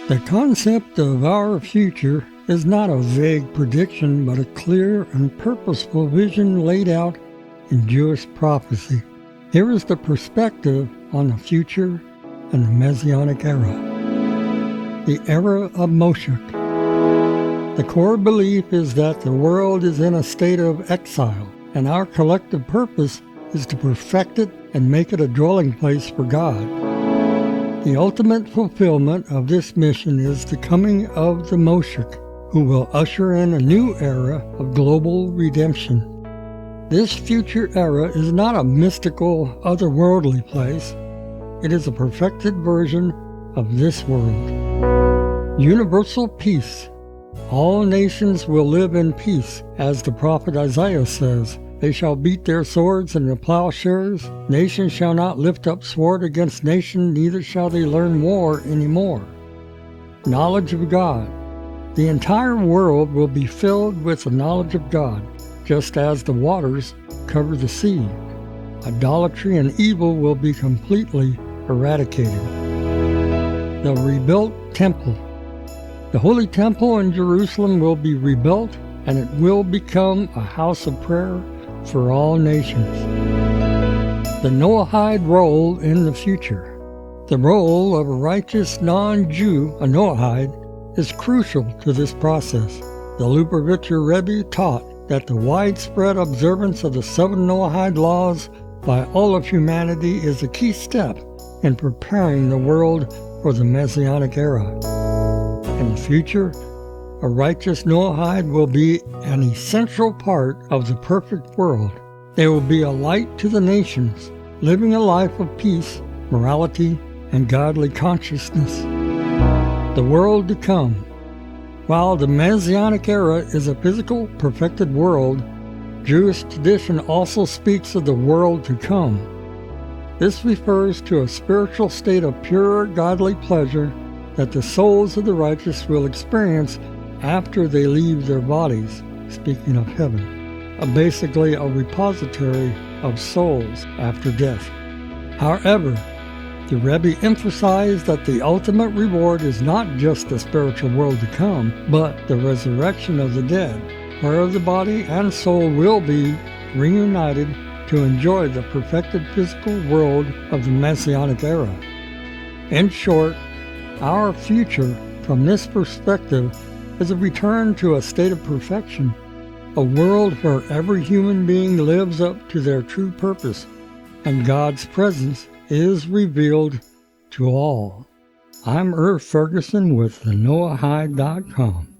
The concept of our future is not a vague prediction, but a clear and purposeful vision laid out in Jewish prophecy. Here is the perspective on the future and the Messianic era. The Era of Moshiach. The core belief is that the world is in a state of exile, and our collective purpose is to perfect it and make it a dwelling place for God. The ultimate fulfillment of this mission is the coming of the Moshiach, who will usher in a new era of global redemption. This future era is not a mystical, otherworldly place. It is a perfected version of this world. Universal peace. All nations will live in peace, as the prophet Isaiah says. They shall beat their swords into plowshares. Nation shall not lift up sword against nation, neither shall they learn war any more. Knowledge of God. The entire world will be filled with the knowledge of God, just as the waters cover the sea. Idolatry and evil will be completely eradicated. The rebuilt temple. The Holy Temple in Jerusalem will be rebuilt, and it will become a house of prayer for all nations. The Noahide role in the future. The role of a righteous non-Jew, a Noahide, is crucial to this process. The Lubavitcher Rebbe taught that the widespread observance of the 7 Noahide laws by all of humanity is a key step in preparing the world for the Messianic era. In the future, a righteous Noahide will be an essential part of the perfect world. They will be a light to the nations, living a life of peace, morality, and godly consciousness. The world to come. While the Messianic era is a physical, perfected world, Jewish tradition also speaks of the world to come. This refers to a spiritual state of pure, godly pleasure that the souls of the righteous will experience after they leave their bodies, speaking of heaven, basically a repository of souls after death. However, the Rebbe emphasized that the ultimate reward is not just the spiritual world to come, but the resurrection of the dead, where the body and soul will be reunited to enjoy the perfected physical world of the Messianic era. In short, our future, from this perspective, is a return to a state of perfection, a world where every human being lives up to their true purpose, and God's presence is revealed to all. I'm Ferguson with the Noahide.com.